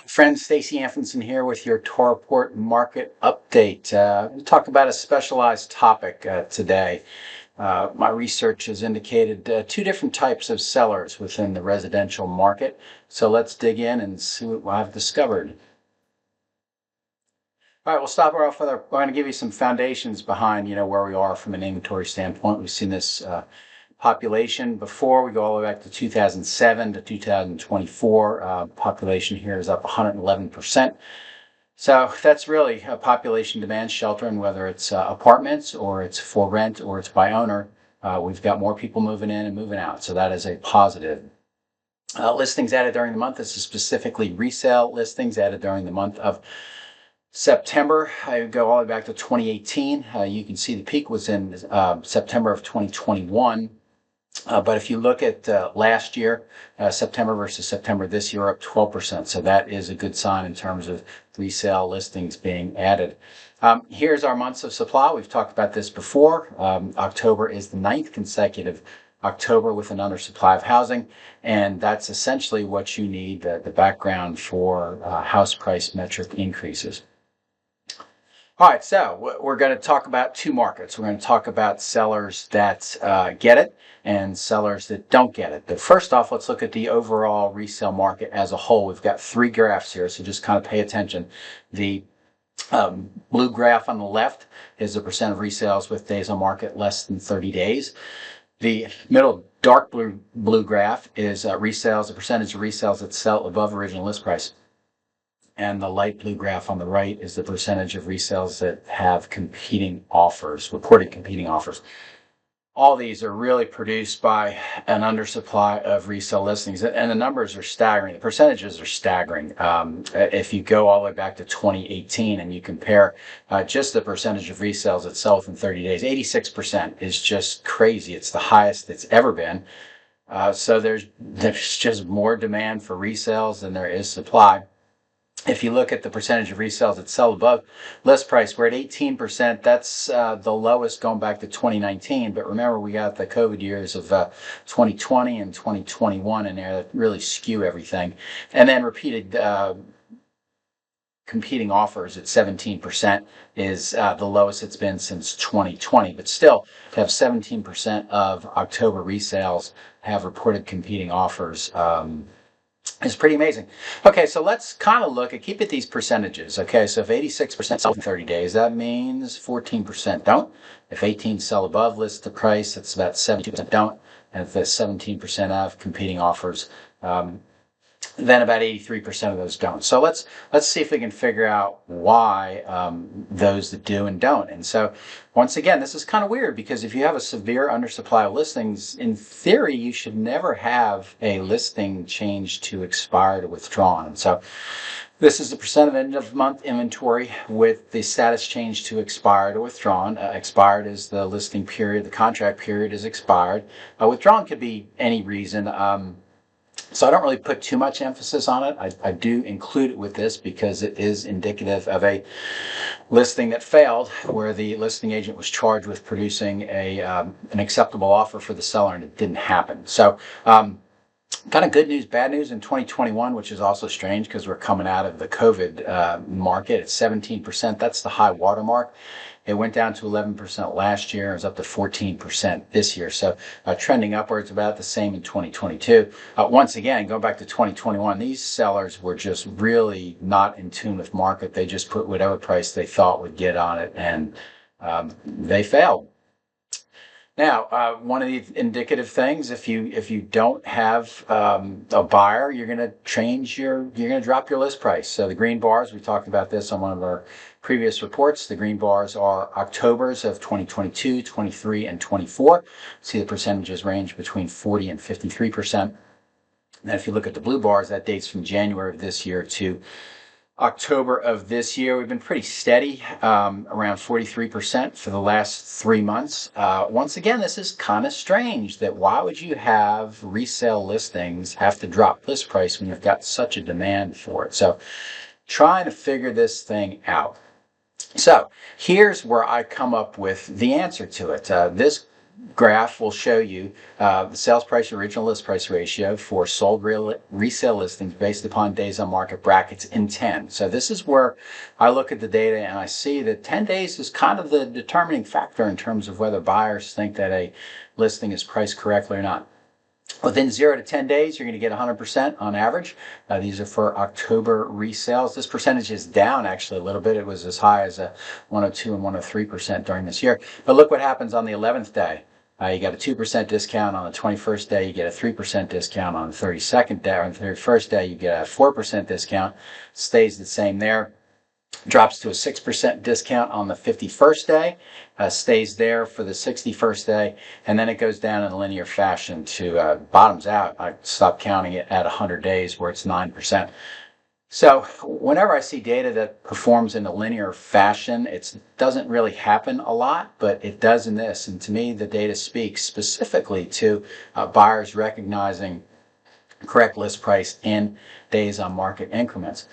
Friends, Stacy Anfinson here with your Torreport Market Update. We'll talk about a specialized topic today. My research has indicated two different types of sellers within the residential market. So let's dig in and see what I've discovered. All right, we'll start off with we're going to give you some foundations behind, where we are from an inventory standpoint. We've seen this population before. We go all the way back to 2007 to 2024. Population here is up 111%. So that's really a population demand shelter, and whether it's apartments or it's for rent or it's by owner, we've got more people moving in and moving out. So that is a positive. Listings added during the month. This is specifically resale listings added during the month of September. I go all the way back to 2018. You can see the peak was in September of 2021. But if you look at last year, September versus September this year, up 12%. So that is a good sign in terms of resale listings being added. Here's our months of supply. We've talked about this before. October is the 9th consecutive October with an undersupply of housing, and that's essentially what you need, the background for house price metric increases. All right, so we're going to talk about two markets. We're going to talk about sellers that get it and sellers that don't get it. But first off, let's look at the overall resale market as a whole. We've got three graphs here, so just kind of pay attention. The blue graph on the left is the percent of resales with days on market less than 30 days. The middle dark blue graph is resales, the percentage of resales that sell above original list price. And the light blue graph on the right is the percentage of resales that have competing offers, reported competing offers. All these are really produced by an undersupply of resale listings, and the numbers are staggering. The percentages are staggering. If you go all the way back to 2018 and you compare just the percentage of resales that sell within 30 days, 86% is just crazy. It's the highest it's ever been. So there's just more demand for resales than there is supply. If you look at the percentage of resales that sell above list price, we're at 18%. That's the lowest going back to 2019. But remember, we got the COVID years of 2020 and 2021 in there that really skew everything. And then repeated competing offers at 17% is the lowest it's been since 2020. But still, to have 17% of October resales have reported competing offers is pretty amazing. Okay, so let's kind of look at, keep it these percentages. Okay, so if 86% sell in 30 days, that means 14% don't. If 18 sell above list price, that's about 72% don't. And if there's 17% have competing offers, then about 83% of those don't. So let's see if we can figure out why those that do and don't. And so once again, this is kind of weird, because if you have a severe undersupply of listings, in theory, you should never have a listing change to expired or withdrawn. And so this is the percent of end of month inventory with the status change to expired or withdrawn. Expired is the listing period, the contract period is expired. Withdrawn could be any reason. So I don't really put too much emphasis on it. I do include it with this because it is indicative of a listing that failed, where the listing agent was charged with producing an acceptable offer for the seller, and it didn't happen. So kind of good news, bad news in 2021, which is also strange because we're coming out of the COVID market at 17%. That's the high watermark. It went down to 11% last year. It was up to 14% this year. So trending upwards, about the same in 2022. Once again, going back to 2021, these sellers were just really not in tune with market. They just put whatever price they thought would get on it, and they failed. Now, one of the indicative things, if you don't have a buyer, you're going to drop your list price. So the green bars, we talked about this on one of our previous reports. The green bars are Octobers of 2022, 23, and 24. See the percentages range between 40 and 53%. And then if you look at the blue bars, that dates from January of this year to October of this year. We've been pretty steady, around 43% for the last 3 months. Once again, this is kind of strange, that why would you have resale listings have to drop list price when you've got such a demand for it? So trying to figure this thing out. So here's where I come up with the answer to it. This graph will show you the sales price original list price ratio for sold resale listings based upon days on market brackets in 10. So this is where I look at the data and I see that 10 days is kind of the determining factor in terms of whether buyers think that a listing is priced correctly or not. Within 0 to 10 days, you're going to get 100% on average. These are for October resales. This percentage is down actually a little bit. It was as high as 102 and 103% during this year. But look what happens on the 11th day. You got a 2% discount on the 21st day. You get a 3% discount on the 32nd day. Or on the 31st day, you get a 4% discount. Stays the same there. Drops to a 6% discount on the 51st day, stays there for the 61st day, and then it goes down in a linear fashion to bottoms out. I stopped counting it at 100 days where it's 9%. So whenever I see data that performs in a linear fashion, it doesn't really happen a lot, but it does in this. And to me, the data speaks specifically to buyers recognizing correct list price in days on market increments.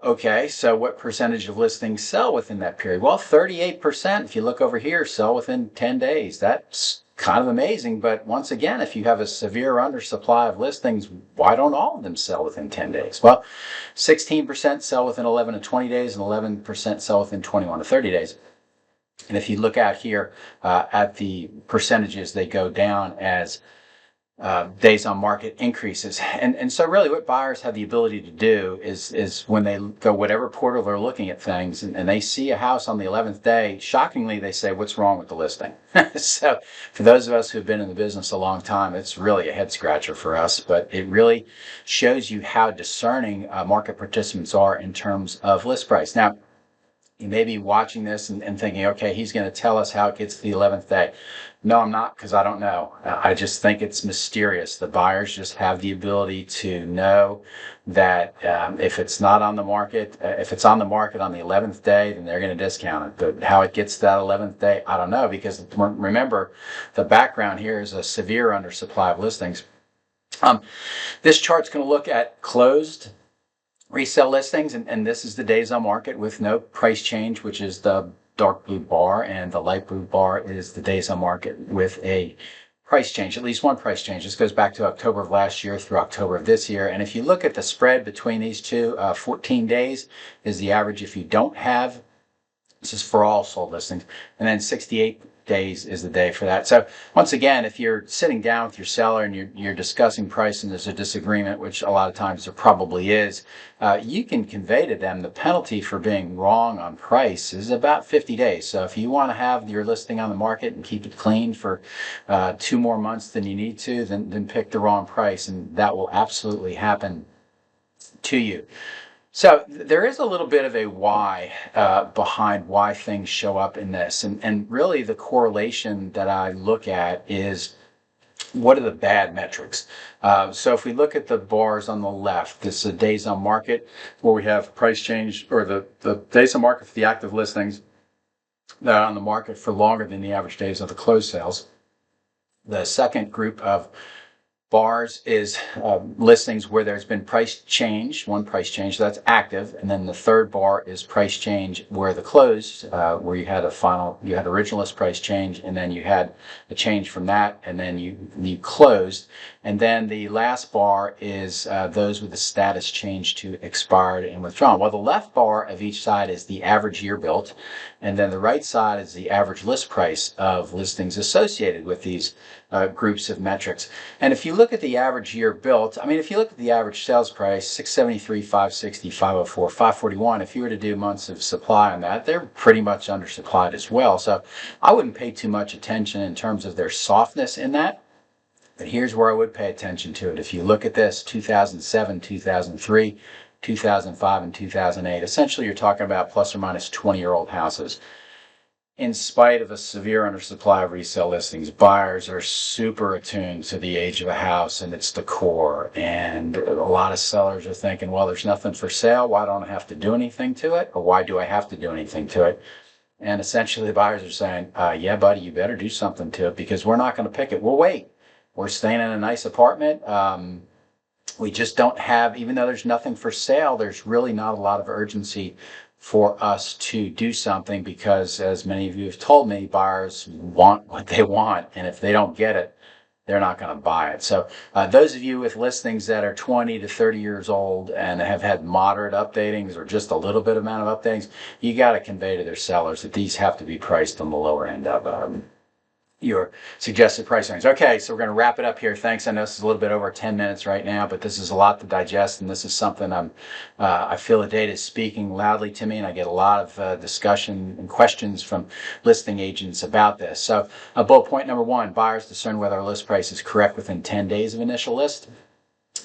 Okay, so what percentage of listings sell within that period? Well, 38%, if you look over here, sell within 10 days. That's kind of amazing, but once again, if you have a severe undersupply of listings, why don't all of them sell within 10 days? Well, 16% sell within 11 to 20 days, and 11% sell within 21 to 30 days. And if you look out here at the percentages, they go down as days on market increases. And so really what buyers have the ability to do is when they go whatever portal they're looking at things and they see a house on the 11th day, shockingly they say, what's wrong with the listing? So for those of us who've been in the business a long time, it's really a head scratcher for us, but it really shows you how discerning market participants are in terms of list price. Now, you may be watching this and thinking, okay, he's going to tell us how it gets to the 11th day. No, I'm not, because I don't know. I just think it's mysterious. The buyers just have the ability to know that if it's not on the market, if it's on the market on the 11th day, then they're going to discount it. But how it gets to that 11th day, I don't know, because remember, the background here is a severe undersupply of listings. This chart's going to look at closed resale listings, and this is the days on market with no price change, which is the dark blue bar, and the light blue bar is the days on market with a price change, at least one price change. This goes back to October of last year through October of this year. And if you look at the spread between these two, 14 days is the average if you don't have, this is for all sold listings, and then 68 days is the day for that. So once again, if you're sitting down with your seller and you're discussing price and there's a disagreement, which a lot of times there probably is, you can convey to them the penalty for being wrong on price is about 50 days. So if you want to have your listing on the market and keep it clean for 2 more months than you need to, then pick the wrong price, and that will absolutely happen to you. So there is a little bit of a why behind why things show up in this. And really the correlation that I look at is, what are the bad metrics? So if we look at the bars on the left, this is the days on market where we have price change, or the days on market for the active listings that are on the market for longer than the average days of the closed sales. The second group of bars is listings where there's been price change, one price change, so that's active. And then the third bar is price change where the closed, where you had original list price change, and then you had a change from that, and then you closed. And then the last bar is those with the status change to expired and withdrawn. Well, the left bar of each side is the average year built, and then the right side is the average list price of listings associated with these groups of metrics. And if you look at the average year built, I mean, if you look at the average sales price, 673, 560, 504, 541, if you were to do months of supply on that, they're pretty much undersupplied as well. So I wouldn't pay too much attention in terms of their softness in that. But here's where I would pay attention to it. If you look at this, 2007, 2003, 2005, and 2008, essentially you're talking about plus or minus 20-year-old houses. In spite of a severe undersupply of resale listings, buyers are super attuned to the age of a house and its decor. And a lot of sellers are thinking, well, there's nothing for sale. Why don't I have to do anything to it? Or why do I have to do anything to it? And essentially the buyers are saying, yeah, buddy, you better do something to it, because we're not going to pick it. We'll wait. We're staying in a nice apartment. We just don't have, even though there's nothing for sale, there's really not a lot of urgency for us to do something, because as many of you have told me, buyers want what they want, and if they don't get it, they're not going to buy it. So those of you with listings that are 20 to 30 years old and have had moderate updatings or just a little bit amount of updatings, you got to convey to their sellers that these have to be priced on the lower end of your suggested price range. Okay, so we're going to wrap it up here. Thanks. I know this is a little bit over 10 minutes right now, but this is a lot to digest, and this is something I feel the data is speaking loudly to me, and I get a lot of discussion and questions from listing agents about this. So bullet point number 1, buyers discern whether a list price is correct within 10 days of initial list.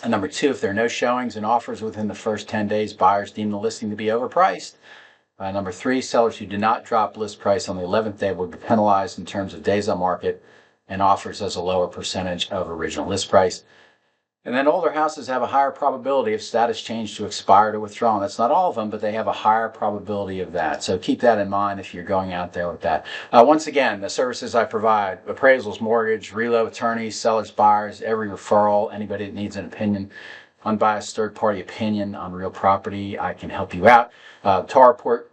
And number 2, if there are no showings and offers within the first 10 days, buyers deem the listing to be overpriced. Number 3, sellers who do not drop list price on the 11th day will be penalized in terms of days on market and offers as a lower percentage of original list price. And then older houses have a higher probability of status change to expired or withdrawn. That's not all of them, but they have a higher probability of that. So keep that in mind if you're going out there with that. Once again, the services I provide: appraisals, mortgage, reload attorneys, sellers, buyers, every referral, anybody that needs an opinion, unbiased third-party opinion on real property, I can help you out. TAR report,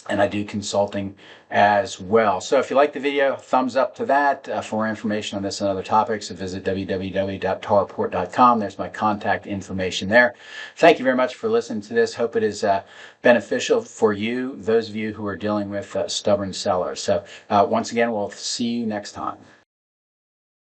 and I do consulting as well. So if you like the video, thumbs up to that. For more information on this and other topics, visit www.tarreport.com. There's my contact information there. Thank you very much for listening to this. Hope it is beneficial for you, those of you who are dealing with stubborn sellers. So once again, we'll see you next time.